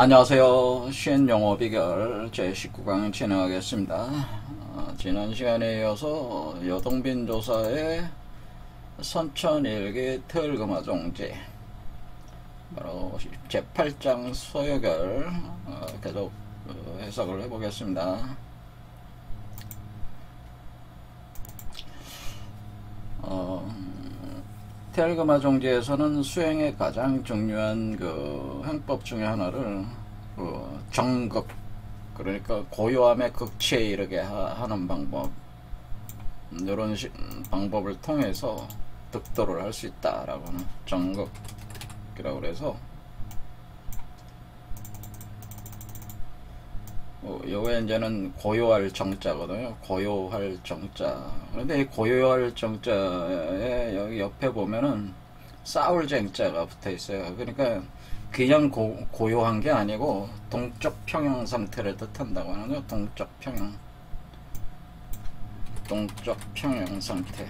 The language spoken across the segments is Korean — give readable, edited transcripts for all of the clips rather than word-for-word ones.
안녕하세요. 쉬운 영어 비결 제19강 진행하겠습니다. 지난 시간에 이어서 여동빈 조사의 선천일기 특일금화종지 바로 제8장 소요결 계속 해석을 해보겠습니다. 특일금화종지에서는 수행의 가장 중요한 행법 중에 하나를 정극, 그러니까 고요함의 극치에 이르게 하는 방법, 이런 방법을 통해서 득도를 할 수 있다라고 하는 정극이라고 그래서 요게 이제는 고요할 정자거든요. 고요할 정자. 그런데 이 고요할 정자에 여기 옆에 보면은 싸울 쟁자가 붙어 있어요. 그러니까 그냥 고요한 게 아니고 동적 평형 상태를 뜻한다고 하는 거죠. 동적 평형 상태.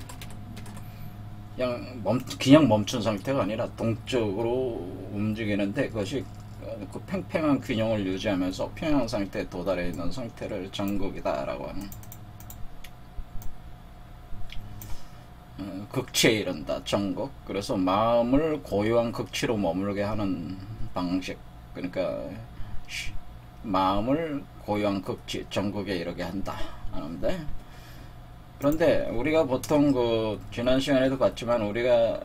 그냥 멈춘 상태가 아니라 동적으로 움직이는데 그것이 그 팽팽한 균형을 유지하면서 평형 상태에 도달해 있는 상태를 정극이다라고 하는, 극치에 이른다, 정극. 그래서 마음을 고요한 극치로 머물게 하는 방식, 그러니까 마음을 고요한 극치, 정극에 이르게 한다 하는데, 그런데 우리가 보통 지난 시간에도 봤지만 우리가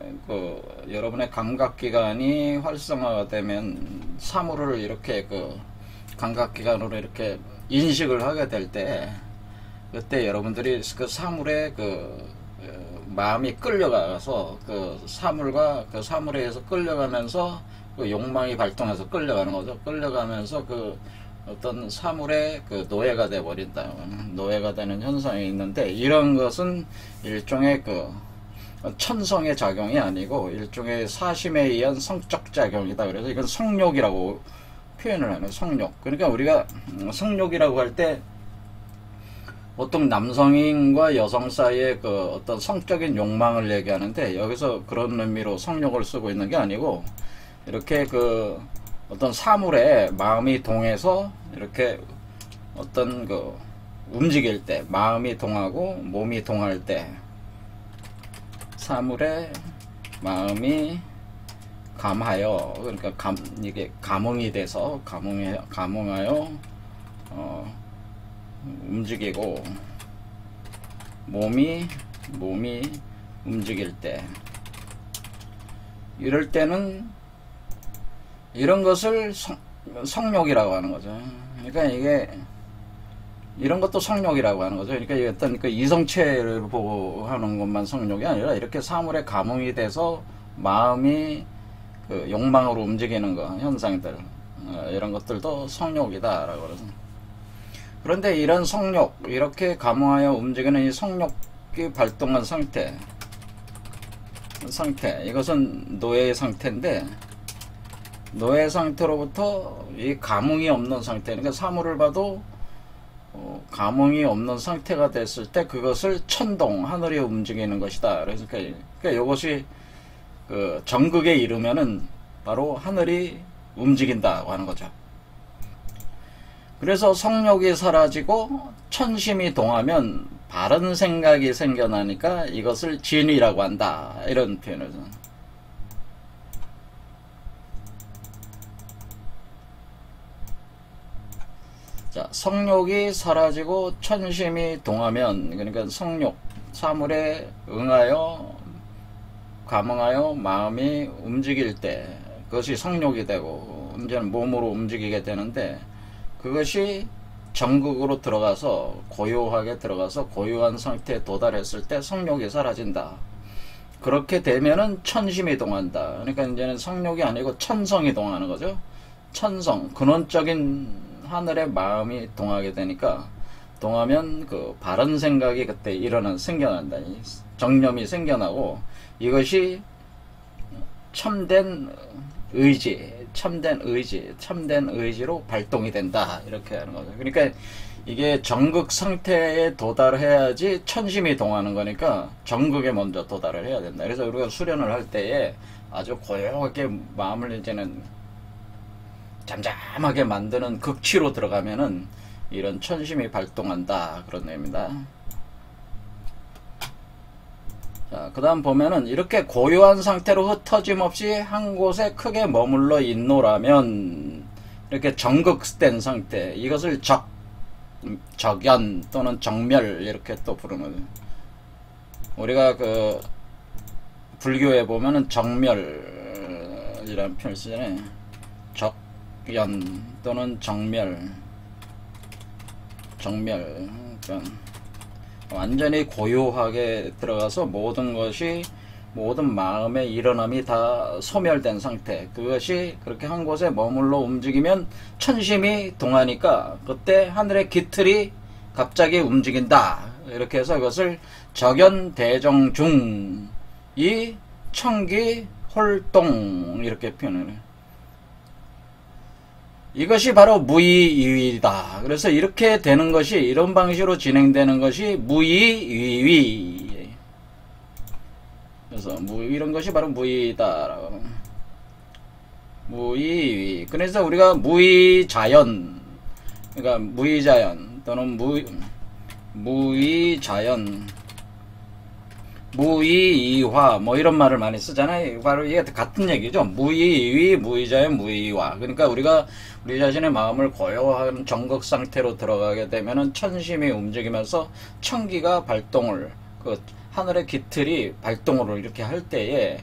여러분의 감각기관이 활성화가 되면 사물을 이렇게 감각기관으로 이렇게 인식을 하게 될 때, 그때 여러분들이 그 사물에 마음이 끌려가서 사물과 사물에 의해서 끌려가면서 욕망이 발동해서 끌려가는 거죠. 끌려가면서 어떤 사물의 노예가 돼 버린다, 노예가 되는 현상이 있는데, 이런 것은 일종의 천성의 작용이 아니고 일종의 사심에 의한 성적 작용이다. 그래서 이건 성욕이라고 표현을 하는, 성욕. 그러니까 우리가 성욕이라고 할 때 보통 남성인과 여성 사이의 어떤 성적인 욕망을 얘기하는데, 여기서 그런 의미로 성욕을 쓰고 있는 게 아니고, 이렇게 어떤 사물에 마음이 동해서 이렇게 어떤 움직일 때, 마음이 동하고 몸이 동할 때, 사물에 마음이 감하여, 그러니까 이게 감흥이 돼서 감흥하여 움직이고, 몸이 움직일 때, 이럴 때는 이런 것을 성욕이라고 하는 거죠. 그러니까 이게 이런 것도 성욕이라고 하는 거죠. 그러니까 어떤 이성체를 보고 하는 것만 성욕이 아니라 이렇게 사물에 감흥이 돼서 마음이 욕망으로 움직이는 현상들, 이런 것들도 성욕이다라고 그러죠. 그런데 이런 성욕, 이렇게 감흥하여 움직이는 이 성욕이 발동한 상태, 이것은 노예의 상태인데, 노예 상태로부터 이 감흥이 없는 상태, 그러니까 사물을 봐도 감흥이 없는 상태가 됐을 때 그것을 천동, 하늘이 움직이는 것이다. 그러니까 이것이 정극에 이르면은 바로 하늘이 움직인다고 하는 거죠. 그래서 성욕이 사라지고 천심이 동하면 바른 생각이 생겨나니까 이것을 진이라고 한다, 이런 표현을. 자, 성욕이 사라지고 천심이 동하면, 그러니까 성욕, 사물에 응하여 감흥하여 마음이 움직일 때 그것이 성욕이 되고, 이제는 몸으로 움직이게 되는데, 그것이 정극으로 들어가서 고요하게 들어가서 고요한 상태에 도달했을 때 성욕이 사라진다. 그렇게 되면은 천심이 동한다. 그러니까 이제는 성욕이 아니고 천성이 동하는 거죠. 천성, 근원적인 하늘의 마음이 동하게 되니까, 동하면 바른 생각이 그때 생겨난다. 정념이 생겨나고, 이것이 참된 의지로 발동이 된다, 이렇게 하는 거죠. 그러니까 이게 정극 상태에 도달해야지 천심이 동하는 거니까 정극에 먼저 도달을 해야 된다. 그래서 우리가 수련을 할 때에 아주 고요하게 마음을 이제는 잠잠하게 만드는 극치로 들어가면은 이런 천심이 발동한다 그런 의미입니다. 자, 그 다음 보면은 이렇게 고요한 상태로 흩어짐 없이 한 곳에 크게 머물러 있노라면 이렇게 정극된 상태, 이것을 적연 또는 정멸 이렇게 또 부르는, 우리가 그 불교에 보면은 정멸이라는 표현을 쓰잖아요. 적연 또는 정멸, 그러니까 완전히 고요하게 들어가서 모든 마음의 일어남이 다 소멸된 상태, 그것이 그렇게 한 곳에 머물러 움직이면 천심이 동하니까 그때 하늘의 깃틀이 갑자기 움직인다. 이렇게 해서 그것을 적연대정중 이 청기 홀동 이렇게 표현을 해요. 이것이 바로 무의위위다. 그래서 이렇게 되는 것이, 이런 방식으로 진행되는 것이 무의위위. 그래서 이런 것이 바로 무의다라고. 무의위. 그래서 우리가 무의자연, 그러니까 무의자연 또는 무의자연, 무의이화 뭐 이런 말을 많이 쓰잖아요. 바로 이게 같은 얘기죠. 무의위, 무의자연, 무의이화. 그러니까 우리가 우리 자신의 마음을 고요한 정극 상태로 들어가게 되면은 천심이 움직이면서 청기가 발동을, 그 하늘의 깃틀이 발동을 이렇게 할 때에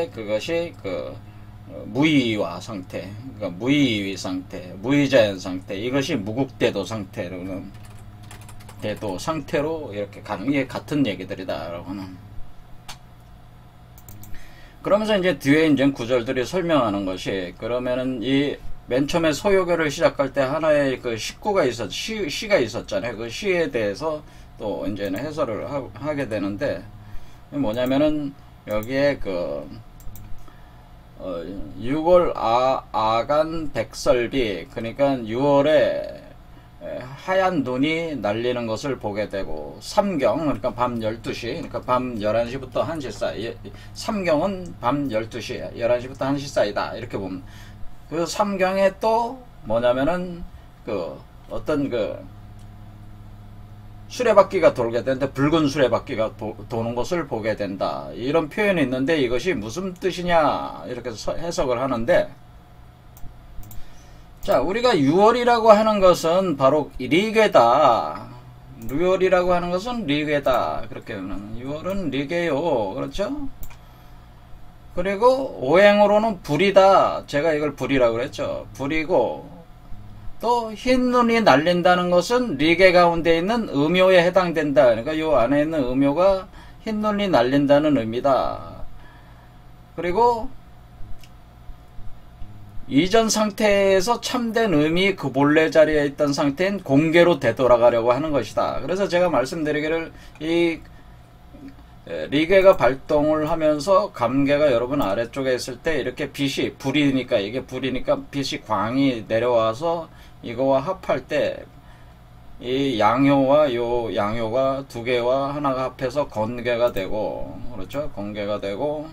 그것이 그 무의와 상태, 그러니까 무의위 상태, 무의자연 상태, 이것이 무국대도 상태로는 대도 상태로 이렇게 가는 게 같은 얘기들이다라고 하는. 그러면서 이제 뒤에 이제 구절들이 설명하는 것이, 그러면은 이 맨 처음에 소요교를 시작할 때 하나의 그 시가 있었잖아요. 그 시에 대해서 또 이제는 해설을 하게 되는데, 뭐냐면은 여기에 그 6월 아간 백설비, 그러니까 6월에 하얀 눈이 날리는 것을 보게 되고, 삼경, 그러니까 밤 12시, 그러니까 밤 11시부터 1시 사이, 삼경은 밤 12시, 11시부터 1시 사이다. 이렇게 보면, 그 삼경에 또 뭐냐면은 그 어떤 그 수레바퀴가 돌게 되는데, 붉은 수레바퀴가 도는 것을 보게 된다. 이런 표현이 있는데 이것이 무슨 뜻이냐 이렇게 해석을 하는데, 자, 우리가 6월이라고 하는 것은 바로 리괴다. 6월이라고 하는 것은 리괴다. 그렇게 하면 6월은 리괴요. 그렇죠? 그리고 오행으로는 불이다. 제가 이걸 불이라고 그랬죠. 불이고, 또 흰눈이 날린다는 것은 리괴 가운데 있는 음요에 해당된다. 그러니까 요 안에 있는 음요가 흰눈이 날린다는 의미다. 그리고 이전 상태에서 참된 의미, 그 본래 자리에 있던 상태인 공개로 되돌아가려고 하는 것이다. 그래서 제가 말씀드리기를, 이 리괴가 발동을 하면서 감개가 여러분 아래쪽에 있을 때 이렇게 빛이, 불이니까, 이게 불이니까 빛이 광이 내려와서 이거와 합할 때 이 양효와 요 양효가 두 개와 하나가 합해서 건개가 되고, 그렇죠? 건개가 되고,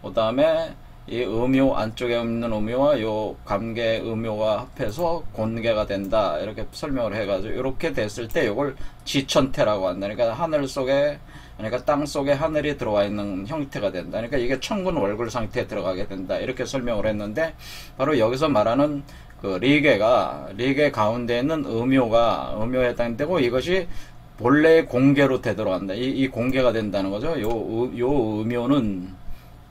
그 다음에 이 음요, 안쪽에 있는 음요와 요 감개 음요가 합해서 곤개가 된다. 이렇게 설명을 해가지고, 이렇게 됐을 때 이걸 지천태라고 한다. 그러니까 하늘 속에, 그러니까 땅 속에 하늘이 들어와 있는 형태가 된다. 그러니까 이게 천군 월굴 상태에 들어가게 된다. 이렇게 설명을 했는데, 바로 여기서 말하는 그 리괴 가운데 있는 음요에 해당되고, 이것이 본래의 공개로 되돌아간다. 이 공개가 된다는 거죠. 요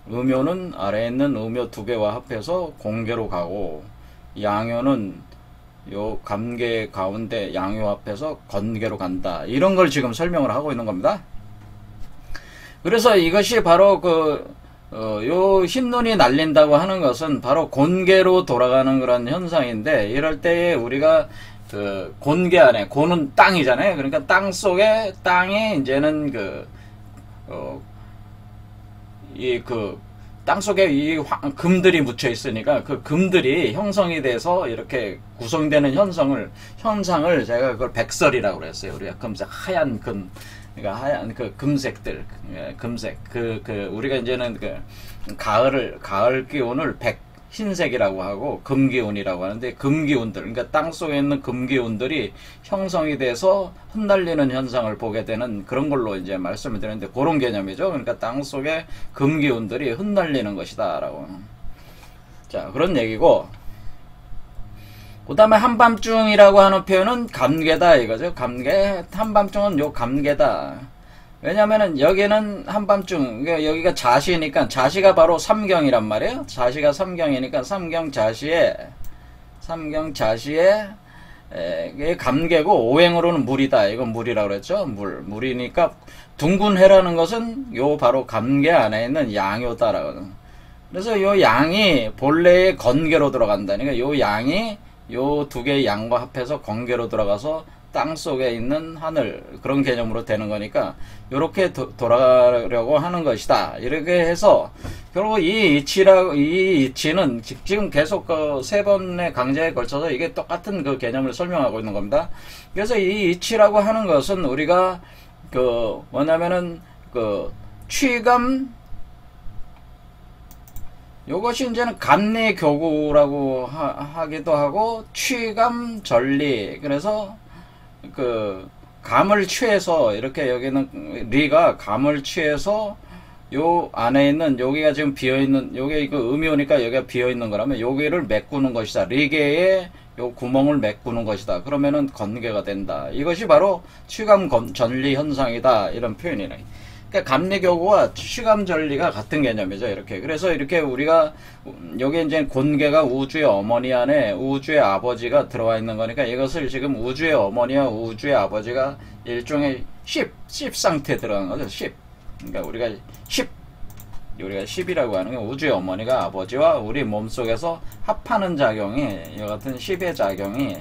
음요는 아래에 있는 음요 두 개와 합해서 공개로 가고, 양효는 요 감개 가운데 양효 합해서 건개로 간다. 이런 걸 지금 설명을 하고 있는 겁니다. 그래서 이것이 바로 요 흰눈이 날린다고 하는 것은 바로 곤개로 돌아가는 그런 현상인데, 이럴 때에 우리가 그 곤개 안에, 곤은 땅이잖아요. 그러니까 땅 속에, 땅에 이제는 땅 속에 이 금들이 묻혀 있으니까 그 금들이 형성이 돼서 이렇게 구성되는 현상을 제가 그걸 백설이라고 그랬어요. 우리가 금색, 하얀 금, 그러니까 하얀 그 금색들, 금색, 우리가 이제는 가을 기온을 흰색이라고 하고 금기운이라고 하는데, 금기운들, 그러니까 땅속에 있는 금기운들이 형성이 돼서 흩날리는 현상을 보게 되는 그런 걸로 이제 말씀을 드리는데, 그런 개념이죠. 그러니까 땅속에 금기운들이 흩날리는 것이다 라고. 자, 그런 얘기고, 그 다음에 한밤중이라고 하는 표현은 감개다 이거죠. 감개. 한밤중은 요 감개다. 왜냐면은 여기는 한밤중, 여기가 자시니까, 자시가 바로 삼경이란 말이에요. 자시가 삼경이니까 삼경자시에 감개고, 오행으로는 물이다. 이건 물이라고 그랬죠. 물이니까 둥근 해라는 것은 요 바로 감개 안에 있는 양요다라고. 그래서 요 양이 본래의 건개로 들어간다니까, 요 양이 요 두 개의 양과 합해서 건개로 들어가서 땅 속에 있는 하늘, 그런 개념으로 되는 거니까 요렇게 돌아가려고 하는 것이다. 이렇게 해서 결국 이 이치는 지금 계속 그 세 번의 강좌에 걸쳐서 이게 똑같은 그 개념을 설명하고 있는 겁니다. 그래서 이 이치라고 하는 것은 우리가 그 뭐냐면은 그 취감, 요것이 이제는 감리교구라고 하기도 하고, 취감 전리. 그래서 그 감을 취해서, 이렇게 여기는 리가 감을 취해서 요 안에 있는, 여기가 지금 비어있는, 요게 그 음이오니까 여기가 비어있는 거라면 여기를 메꾸는 것이다. 리계에 요 구멍을 메꾸는 것이다. 그러면은 건개가 된다. 이것이 바로 취감 전리 현상이다. 이런 표현이네. 그러니까 감리교구와 취감전리가 같은 개념이죠. 이렇게. 그래서 이렇게 우리가 여기 이제 곤개가 우주의 어머니 안에 우주의 아버지가 들어와 있는 거니까, 이것을 지금 우주의 어머니와 우주의 아버지가 일종의 10 상태에 들어간 거죠. 10. 그러니까 우리가 10이라고 하는 게 우주의 어머니가 아버지와 우리 몸속에서 합하는 작용이, 이 같은 10의 작용이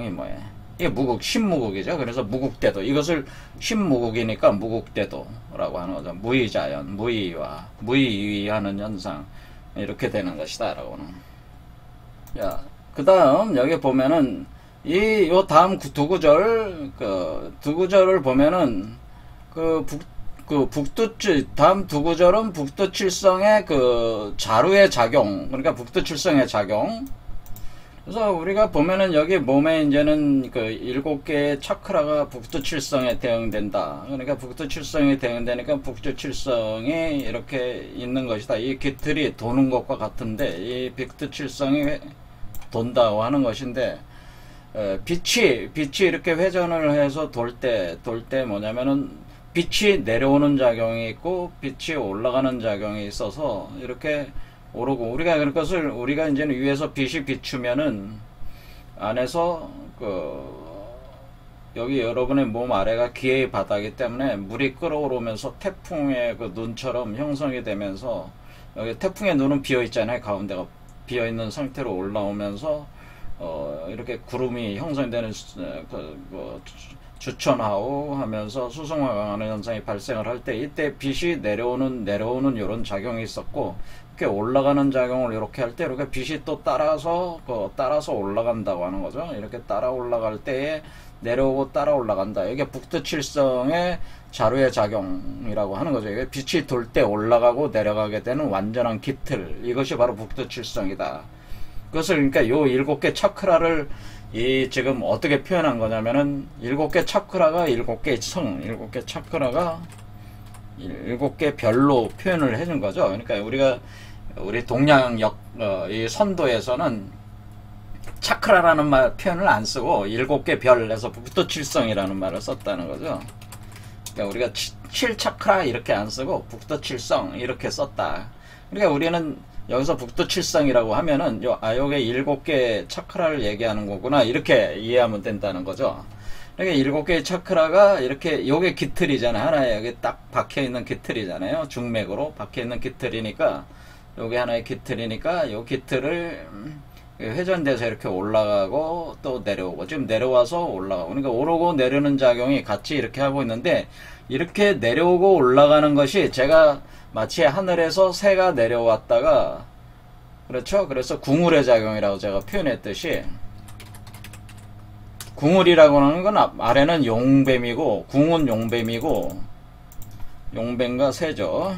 뭐예요? 이게 신무국이죠. 그래서 무국대도, 이것을 신무국이니까 무국대도라고 하는 거죠. 무의자연, 무의위하는 현상, 이렇게 되는 것이다 라고는. 자, 그 다음 여기 보면은 요 다음 두 구절, 두 구절을 보면은 다음 두 구절은 북두칠성의 자루의 작용, 그러니까 북두칠성의 작용. 그래서 우리가 보면은 여기 몸에 이제는 7개의 차크라가 북두칠성에 대응된다. 그러니까 북두칠성이 대응되니까 북두칠성이 이렇게 있는 것이다. 이 깃틀이 도는 것과 같은데, 이 북두칠성이 돈다고 하는 것인데, 빛이 이렇게 회전을 해서 돌 때 뭐냐면은 빛이 내려오는 작용이 있고 빛이 올라가는 작용이 있어서 이렇게 오르고, 우리가 그런 것을 우리가 이제는 위에서 빛이 비추면은 안에서 여기 여러분의 몸 아래가 기의 바다이기 때문에 물이 끓어오르면서 태풍의 눈처럼 형성이 되면서, 여기 태풍의 눈은 비어 있잖아요. 가운데가 비어 있는 상태로 올라오면서 이렇게 구름이 형성되는 주천하오 하면서 수성화강하는 현상이 발생을 할 때, 이때 빛이 내려오는 이런 작용이 있었고, 이렇게 올라가는 작용을 이렇게 할 때 이렇게 빛이 또 따라서 올라간다고 하는 거죠. 이렇게 따라 올라갈 때에 내려오고 따라 올라간다. 이게 북두칠성의 자루의 작용이라고 하는 거죠. 이게 빛이 돌 때 올라가고 내려가게 되는 완전한 깃틀, 이것이 바로 북두칠성이다. 그것을 그러니까 요 7개 차크라를 지금 어떻게 표현한 거냐면은 7개 차크라가 7개 성, 7개 차크라가 7개 별로 표현을 해준 거죠. 그러니까 우리 동양역 이 선도에서는 차크라라는 표현을 안 쓰고 7개 별에서 북두칠성이라는 말을 썼다는 거죠. 그러니까 우리가 7차크라 이렇게 안 쓰고 북두칠성 이렇게 썼다. 그러니까 우리는 여기서 북두칠성이라고 하면은 요게 7개 차크라를 얘기하는 거구나, 이렇게 이해하면 된다는 거죠. 그러니까 7개의 차크라가 이렇게, 요게 깃틀이잖아요. 하나에 여기 딱 박혀있는 깃틀이잖아요. 중맥으로 박혀있는 깃틀이니까, 요게 하나의 깃틀이니까 요 깃틀을 회전돼서 이렇게 올라가고 또 내려오고, 지금 내려와서 올라가고, 그러니까 오르고 내려는 작용이 같이 이렇게 하고 있는데, 이렇게 내려오고 올라가는 것이 제가 마치 하늘에서 새가 내려왔다가, 그렇죠? 그래서 궁울의 작용이라고 제가 표현했듯이, 궁울이라고 하는 건 아래는 용뱀이고, 궁은 용뱀이고, 용뱀과 새죠.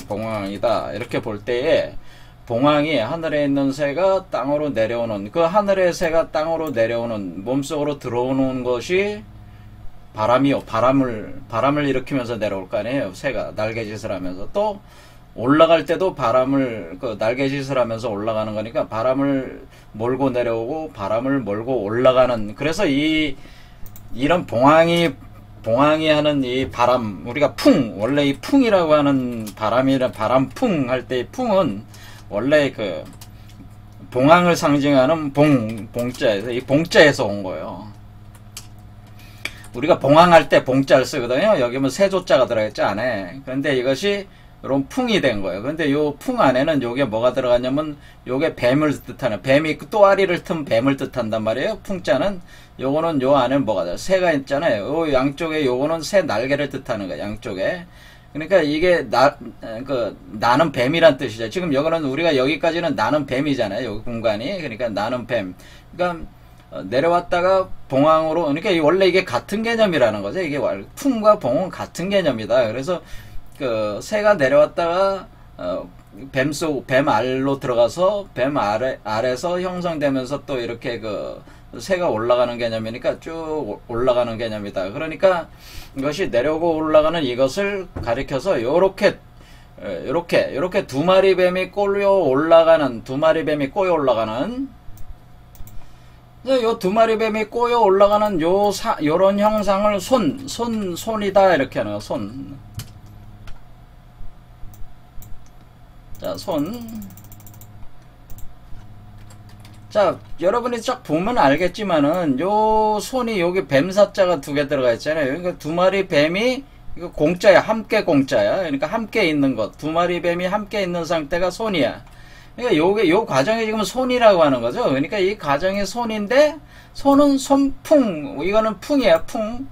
봉황이다 이렇게 볼 때에 봉황이 하늘에 있는 새가 땅으로 내려오는 그 하늘의 새가 땅으로 내려오는 몸속으로 들어오는 것이 바람이요. 바람을 일으키면서 내려올 거 아니에요. 새가 날개짓을 하면서 또 올라갈 때도 바람을 그 날개짓을 하면서 올라가는 거니까 바람을 몰고 내려오고 바람을 몰고 올라가는 그래서 이런 봉황이 하는 이 바람 우리가 원래 이 풍이라고 하는 바람풍 할 때 이 풍은 원래 그 봉황을 상징하는 봉자에서 이 봉자에서 온 거예요. 우리가 봉황할 때 봉자를 쓰거든요. 여기 뭐 세조자가 들어있지 않아요. 그런데 이것이 이런 풍이 된 거예요. 근데 요 풍 안에는 요게 뭐가 들어갔냐면 요게 뱀을 뜻하는 뱀이 또아리를 튼 뱀을 뜻한단 말이에요. 풍자는 요거는 요 안에 뭐가 돼? 새가 있잖아요. 요 양쪽에 요거는 새 날개를 뜻하는 거예요. 양쪽에. 그러니까 이게 나는 뱀이란 뜻이죠. 지금 여기는 우리가 여기까지는 나는 뱀이잖아요. 여기 공간이. 그러니까 나는 뱀. 그러니까 내려왔다가 봉황으로 그러니까 원래 이게 같은 개념이라는 거죠. 이게 풍과 봉은 같은 개념이다. 그래서 그 새가 내려왔다가 뱀 알로 들어가서 뱀 알에서 형성되면서 또 이렇게 그 새가 올라가는 개념이니까 쭉 올라가는 개념이다. 그러니까 이것이 내려오고 올라가는 이것을 가리켜서 요렇게 두 마리 뱀이 꼬여 올라가는 요 두 마리 뱀이 꼬여 올라가는 요런 형상을 손이다 이렇게 하는 거. 자, 자, 여러분이 쫙 보면 알겠지만은, 요 손이 여기 뱀사자가 두 개 들어가 있잖아요. 그러니까 두 마리 뱀이, 이거 공짜야. 함께 공짜야. 그러니까 함께 있는 것. 두 마리 뱀이 함께 있는 상태가 손이야. 그러니까 요 과정이 지금 손이라고 하는 거죠. 그러니까 이 과정이 손인데, 손은 손풍. 이거는 풍이야, 풍.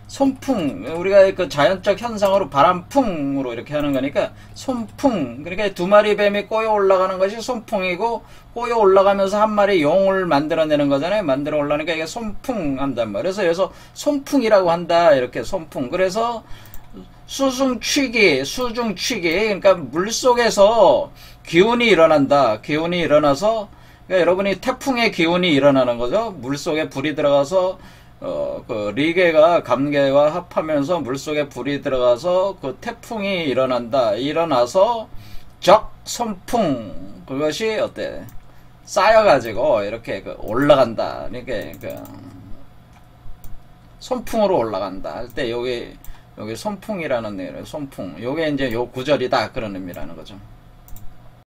손풍 우리가 그 자연적 현상으로 바람풍으로 이렇게 하는 거니까 손풍 그러니까 두 마리 뱀이 꼬여 올라가는 것이 손풍이고 꼬여 올라가면서 한 마리 용을 만들어내는 거잖아요. 만들어 올라가니까 이게 손풍 한단 말이에요. 그래서 여기서 손풍이라고 한다 이렇게 손풍. 그래서 수중취기 그러니까 물속에서 기운이 일어난다. 기운이 일어나서 그러니까 여러분이 태풍의 기운이 일어나는 거죠. 물속에 불이 들어가서 그 리게가 감개와 합하면서 물속에 불이 들어가서 그 태풍이 일어나서 적선풍 그것이 어때? 쌓여가지고 이렇게 그 올라간다. 이렇게 그 손풍으로 올라간다 할 때 여기 손풍이라는 의미예요. 손풍. 요게 이제 요 구절이다 그런 의미라는 거죠.